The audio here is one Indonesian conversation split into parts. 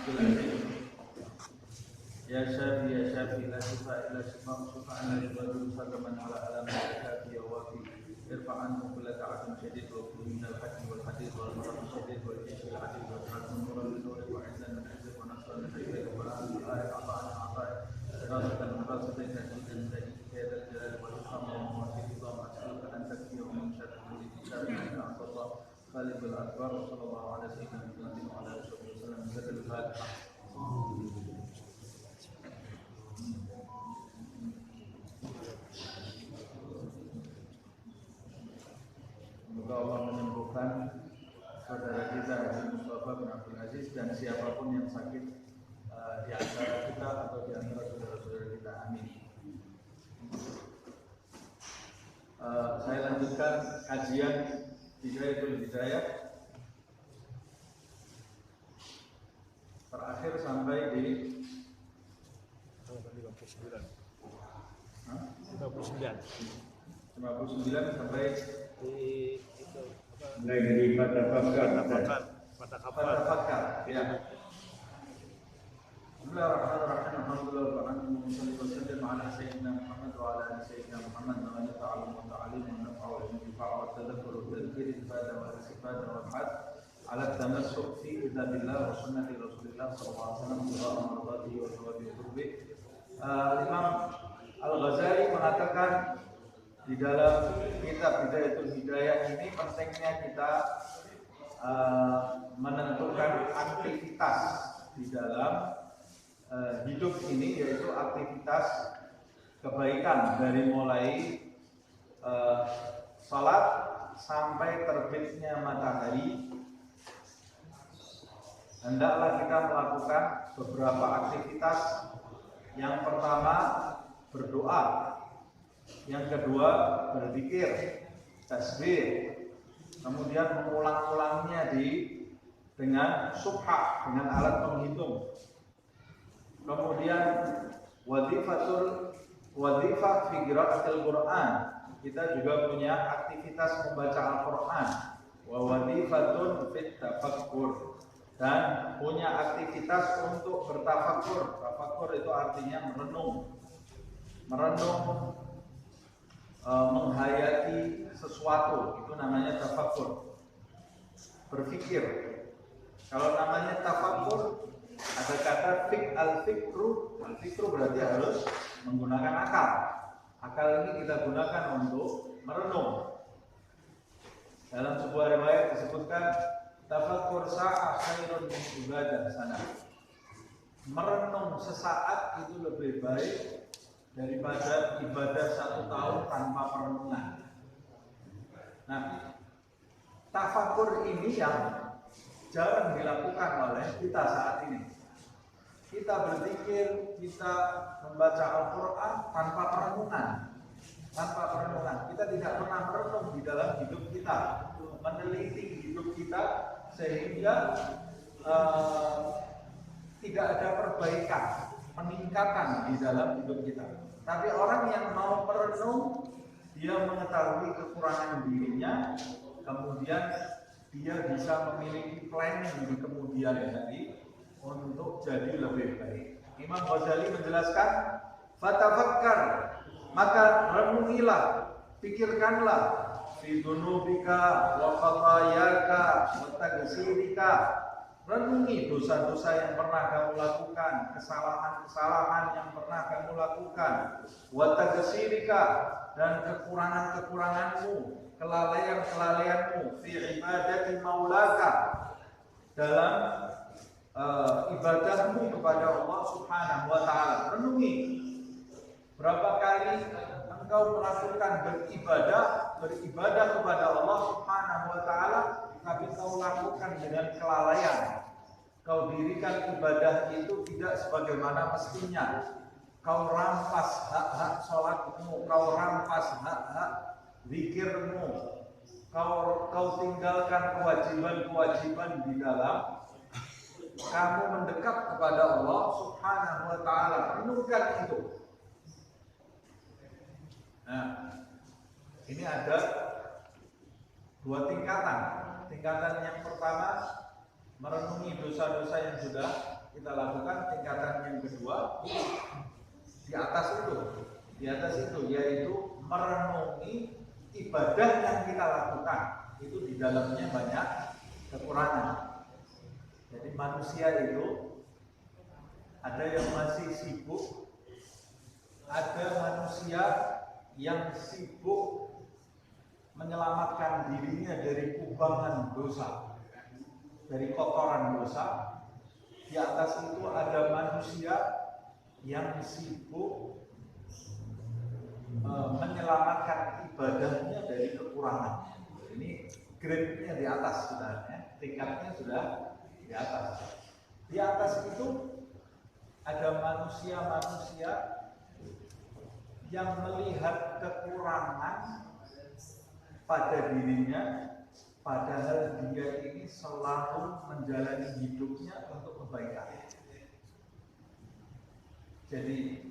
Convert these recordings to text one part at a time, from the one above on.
Ya Syafi ya Syafi la shifa illa shifa syufa'an al-ibadu sadaman ala alam al-kafi ya wafi irfa'an kulla ta'atum syadid wa kullu minal hakim wal hadith wal marad syadid wal jishil hadith wal hakim nuran nuri wa izzan min izzat wa nasran min izzat wa ba'an al-ayat ata'an ata'an iradatan murasatan kajidan dari kiyadal jalal wal ikram wa mawasir idham as'aluka an takfir wa min syarri kulli kitab minka Allah khalibul akbar wa sallallahu ala sayyidina Muhammadin wa ala alihi wa sallam zakal fatihah. Semoga Allah menyembuhkan saudara kita Haji Mustafa bin Abdul Aziz dan siapapun yang sakit di antara kita atau di antara saudara-saudara kita. Amin. Saya lanjutkan kajian Hidayatul Hidayah terakhir sampai di 59 sampai mulai dari Fatafakar. Ya. Bismillahirrahmanirrahim. Alhamdulillah wassalatu ala sayyidina Muhammad wa ala ali sayyidina Muhammad wa ala ta'alim wa ta'alim wa naf'u wa intifa' wa tadabur wa tadhkir ibadah wa istifada wa ba'd ala tamassuk fi kitabillah wa sunnati Rasulillah sallallahu alaihi wasallam wa mardatihi wa thawabi qurbi. Imam Al-Ghazali mengatakan di dalam kitab Hidayatul Hidayah ini pentingnya kita menentukan aktivitas di dalam hidup ini, yaitu aktivitas kebaikan dari mulai salat sampai terbitnya matahari. Hendaklah kita melakukan beberapa aktivitas. Yang pertama berdoa, yang kedua berzikir, tasbih, kemudian mengulang-ulangnya dengan subhah, dengan alat penghitung. Kemudian wadifah fi qiraatil Quran. Kita juga punya aktivitas membaca Al-Quran. Wa wadifatun fit tafakkur, dan punya aktivitas untuk bertafakkur. Tafakkur itu artinya merenung, menghayati sesuatu, itu namanya tafakkur. Berpikir. Kalau namanya tafakkur, ada kata al-fikru berarti harus menggunakan akal. Akal ini kita gunakan untuk merenung. Dalam sebuah riwayat disebutkan tafakkur sa'ah khairun min ibadah sanah. Merenung sesaat itu lebih baik daripada ibadah 1 tahun tanpa perenungan. Nah, tafakkur ini yang jarang dilakukan oleh kita saat ini. Kita berzikir, kita membaca Al-Quran tanpa perenungan. Kita tidak pernah merenung di dalam hidup kita, meneliti hidup kita sehingga tidak ada perbaikan, peningkatan di dalam hidup kita. Tapi orang yang mau merenung, dia mengetahui kekurangan dirinya, kemudian dia bisa memiliki planning di kemudian hari untuk jadi lebih baik. Imam Ghazali menjelaskan, fatafakkar, maka renungilah, pikirkanlah, fi dzunubika wa khatayaka wa tagsirika. Renungi dosa-dosa yang pernah kamu lakukan, kesalahan-kesalahan yang pernah kamu lakukan, wa tagsirika, dan kekurangan-kekuranganmu, kelalaian-kelalaianmu, fi ibadati maulaka, dalam ibadahmu kepada Allah Subhanahu wa taala. Renungi berapa kali engkau melakukan beribadah kepada Allah Subhanahu wa taala, tapi kau lakukan dengan kelalaian. Kau dirikan ibadah itu tidak sebagaimana mestinya. Kau rampas hak-hak sholatmu, kau rampas hak-hak zikirmu, kau tinggalkan kewajiban-kewajiban di dalam kamu mendekat kepada Allah Subhanahu wa taala. Renungkan itu. Nah, ini ada 2 tingkatan. Tingkatan yang pertama, merenungi dosa-dosa yang sudah kita lakukan. Tingkatan yang kedua di atas itu yaitu merenungi ibadah yang kita lakukan. Itu di dalamnya banyak kekurangan. Jadi manusia itu ada yang masih sibuk, ada manusia yang sibuk menyelamatkan dirinya dari kubangan dosa, dari kotoran dosa. Di atas itu ada manusia yang sibuk menyelamatkan ibadahnya dari kekurangan. Ini grade-nya di atas sudah, tingkatnya sudah di atas. Di atas itu ada manusia-manusia yang melihat kekurangan pada dirinya, padahal dia ini selalu menjalani hidupnya untuk kebaikan. Jadi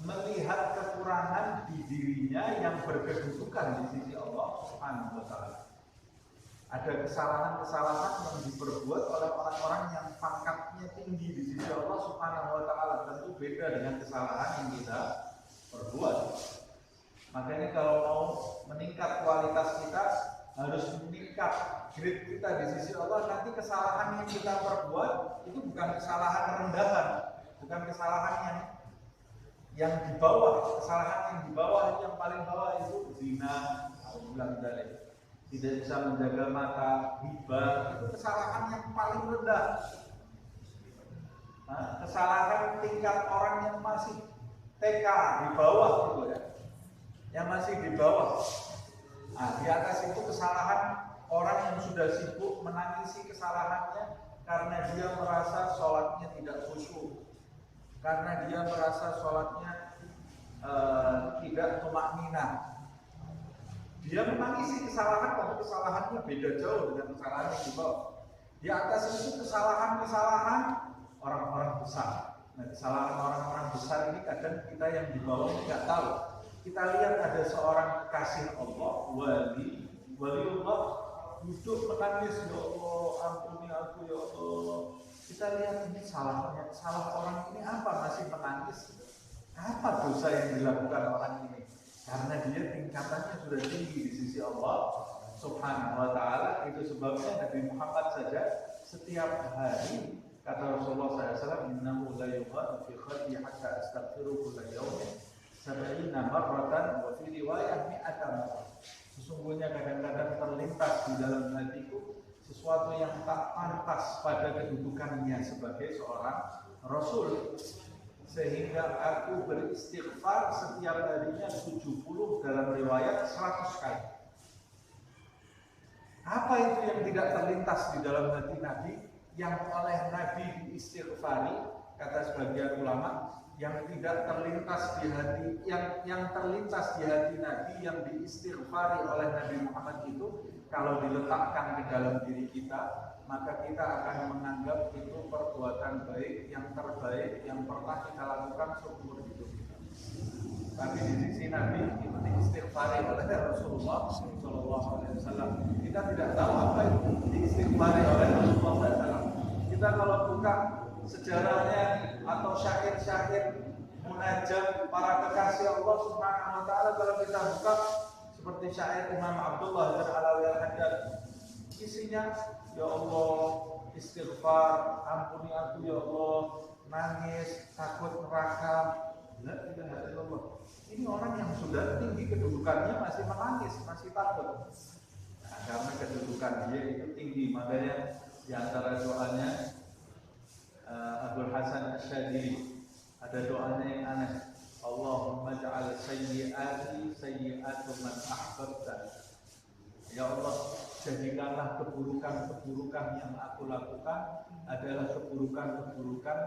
melihat kekurangan di dirinya yang berkedudukan di sisi Allah Subhanahu wa Ta'ala. Ada kesalahan-kesalahan yang diperbuat oleh orang-orang yang pangkatnya tinggi di sisi Allah Subhanahu wa Ta'ala, tentu beda dengan kesalahan yang kita perbuat. Makanya kalau mau meningkat kualitas kita, harus meningkat grade kita di sisi Allah. Nanti kesalahan yang kita perbuat itu bukan kesalahan rendahan, bukan kesalahan yang di bawah. Kesalahan yang di bawah, yang paling bawah itu zina, tidak bisa menjaga mata, riba, itu kesalahan yang paling rendah. Nah, kesalahan tingkat orang yang masih TK di bawah itu ya, yang masih di bawah. Nah, di atas itu kesalahan orang yang sudah sibuk menangisi kesalahannya karena dia merasa sholatnya tidak khusyuk, karena dia merasa sholatnya tidak tumakninah. Dia menangisi kesalahan, tapi kesalahannya beda jauh dengan kesalahan yang di bawah. Di atas itu kesalahan-kesalahan orang-orang besar. Nah, kesalahan orang-orang besar ini kadang kita yang di bawah tidak tahu. Kita lihat ada seorang kekasih Allah, waliullah, duduk menangis, ya Allah, ampuni aku ya Allah. Kita lihat ini salah orang ini apa, masih menangis? Apa dosa yang dilakukan orang ini? Karena dia tingkatannya sudah tinggi di sisi Allah Subhanahu wa Ta'ala. Itu sebabnya Nabi Muhammad saja setiap hari, kata Rasulullah SAW, innahu la yughadu fi khati hatta astaghfiru kulla yawmin sab'ina marratan wa fi riwayah mi'ata marrah. Sesungguhnya kadang-kadang terlintas di dalam hatiku sesuatu yang tak pantas pada kedudukannya sebagai seorang Rasul, sehingga aku beristighfar setiap harinya 70, dalam riwayat 100 kali. Apa itu yang tidak terlintas di dalam hati Nabi, yang oleh Nabi diistighfari? Kata sebagian ulama, yang tidak terlintas di hati, yang terlintas di hati Nabi, yang diistighfari oleh Nabi Muhammad itu, kalau diletakkan ke dalam diri kita, maka kita akan menganggap itu perbuatan baik yang terbaik yang pernah kita lakukan seumur hidup kita. Tapi di sisi Nabi itu diistighfari oleh Rasulullah SAW. Kita tidak tahu apa itu diistighfari oleh Rasulullah SAW. Kita kalau buka sejarahnya atau syair-syair munajat para kekasih Allah Subhanahu wa Ta'ala, kalau kita buka seperti syair Imam Abdullah bin Alawi Al-Haddad, isinya ya Allah istighfar, ampuni aku ya Allah, nangis, takut neraka. La ilaha illallah. Ini orang yang sudah tinggi kedudukannya masih menangis, masih takut. Nah, karena kedudukan dia itu tinggi, makanya di antara doanya Abdul Hasan Asyadili ada doanya yang aneh. Allahumma ja'al sayyi'ati sayyi'atu man ahbabta. Ya Allah, jadikanlah keburukan-keburukan yang aku lakukan adalah keburukan-keburukan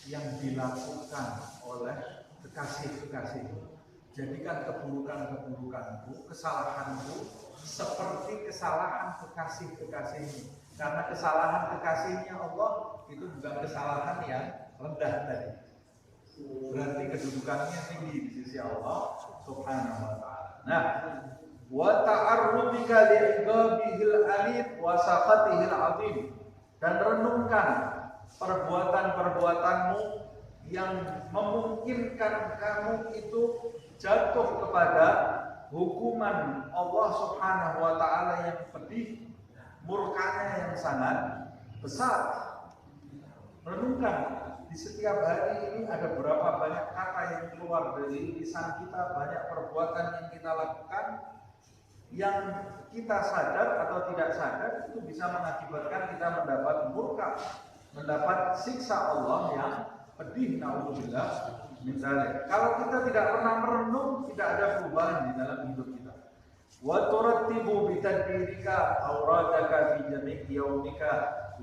yang dilakukan oleh kekasih-kekasihmu. Jadikan keburukan-keburukanku, kesalahanku seperti kesalahan kekasih-kekasihmu. Karena kesalahan kekasihnya Allah itu bukan kesalahan yang rendah tadi. Berarti kedudukannya tinggi di sisi Allah Subhanahu wa Ta'ala. Nah, wa ta'arrubika li'idabihil alim wa saqatihil azim. dan renungkan perbuatan-perbuatanmu yang memungkinkan kamu itu jatuh kepada hukuman Allah Subhanahu wa taala yang pedih, murkanya yang sangat besar. Renungkan di setiap hari ini ada berapa banyak kata yang keluar dari lisan kita, banyak perbuatan yang kita lakukan yang kita sadar atau tidak sadar itu bisa mengakibatkan kita mendapat murka, mendapat siksa Allah yang pedih, naudzubillah min dzalik. Kalau kita tidak pernah merenung, tidak ada perubahan di dalam hidup kita. Wa turattibu bi tadbirika awradaka fi jami' yaumika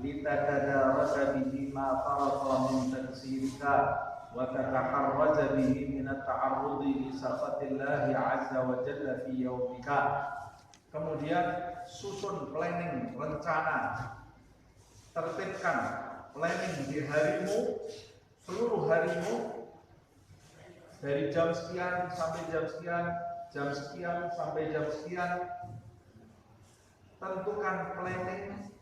litatadarasa bihi ma farata min taksirika wa tataharraja bihi min at-ta'arrudi li safatillahi 'azza wa jalla fi yaumika. Kemudian susun planning, rencana, tertibkan planning di harimu, seluruh harimu, dari jam sekian sampai jam sekian, jam sekian sampai jam sekian. Tentukan planning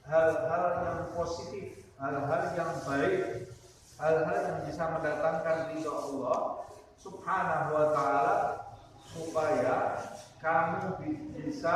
hal-hal yang positif, hal-hal yang baik, hal-hal yang bisa mendatangkan ridha Allah Subhanahu wa taala, supaya kamu bisa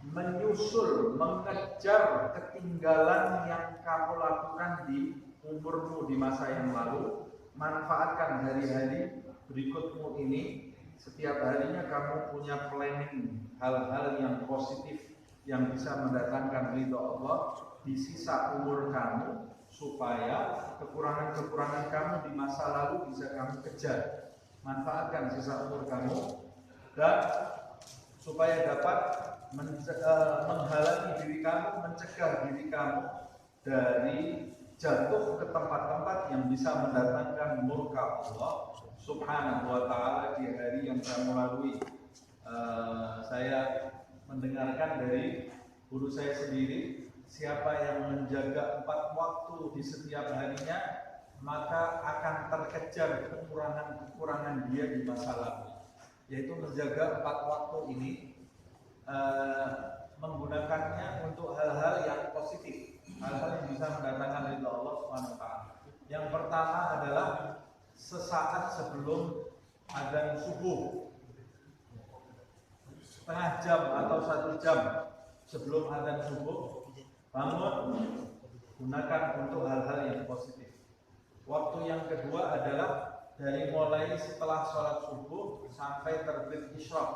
menyusul, mengejar ketinggalan yang kamu lakukan di umurmu di masa yang lalu. Manfaatkan hari-hari berikutmu ini. Setiap harinya kamu punya planning hal-hal yang positif yang bisa mendatangkan ridha Allah di sisa umur kamu, supaya kekurangan-kekurangan kamu di masa lalu bisa kamu kejar. Manfaatkan sisa umur kamu dan supaya dapat menghalangi diri kamu, mencegah diri kamu dari jatuh ke tempat-tempat yang bisa mendatangkan murka Allah Subhanahu wa taala di hari yang kamu lalui. Saya mendengarkan dari guru saya sendiri, siapa yang menjaga 4 waktu di setiap harinya, maka akan terkejar kekurangan-kekurangan dia di masa lalu. Yaitu menjaga 4 waktu ini, menggunakannya untuk hal-hal yang positif, hal-hal yang bisa mendatangkan ridha Allah Subhanahu wa taala. Yang pertama adalah sesaat sebelum adzan subuh, setengah jam atau 1 jam sebelum adzan subuh, bangun, gunakan untuk hal-hal yang positif. Waktu yang kedua adalah dari mulai setelah sholat subuh sampai terbit isyraq,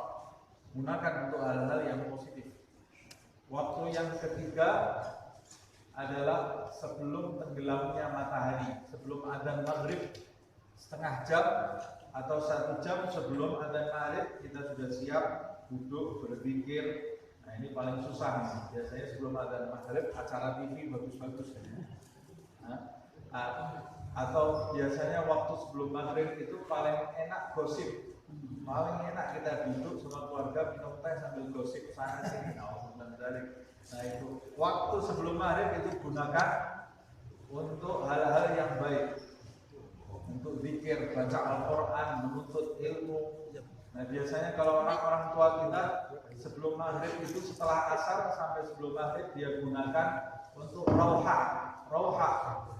gunakan untuk hal-hal yang positif. Waktu yang ketiga adalah sebelum tenggelamnya matahari, sebelum adzan maghrib, setengah jam atau 1 jam sebelum adzan maghrib kita sudah siap duduk berzikir. Nah, ini paling susah nih. Biasanya sebelum adzan maghrib acara TV bagus-bagus. Atau biasanya waktu sebelum maghrib itu paling enak gosip, paling enak kita duduk sama keluarga minum teh sambil gosip sana sini. Nah itu waktu sebelum maghrib itu gunakan untuk hal-hal yang baik, untuk zikir, baca Al-Quran, menuntut ilmu. Nah biasanya kalau orang-orang tua kita sebelum maghrib itu setelah asar sampai sebelum maghrib dia gunakan untuk rauhah. Rauhah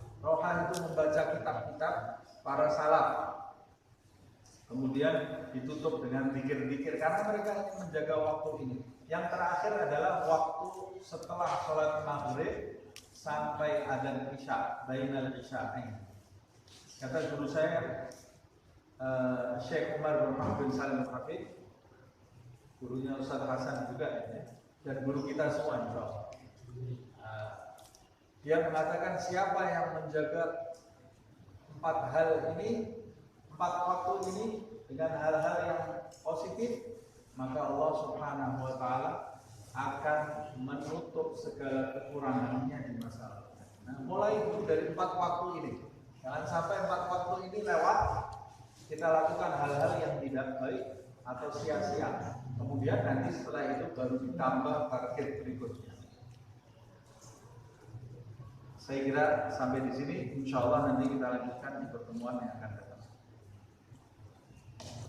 itu membaca kitab-kitab para salaf. Kemudian ditutup dengan zikir-zikir karena mereka ingin menjaga waktu ini. Yang terakhir adalah waktu setelah sholat maghrib sampai adzan isya, bainal isya'ain. Kata guru saya, Syekh Umar bin Salim Hafid, gurunya Ustaz Hasan juga ya, dan guru kita semua insyaallah. Dia mengatakan siapa yang menjaga 4 hal ini, 4 waktu ini dengan hal-hal yang positif, maka Allah Subhanahu wa taala akan menutup segala kekurangannya di masa lalu. Nah, mulai dari 4 waktu ini. Jangan sampai 4 waktu ini lewat kita lakukan hal-hal yang tidak baik atau sia-sia. Kemudian nanti setelah itu baru ditambah target berikutnya. Saya kira sampai di sini, insya Allah nanti kita lanjutkan di pertemuan yang akan datang.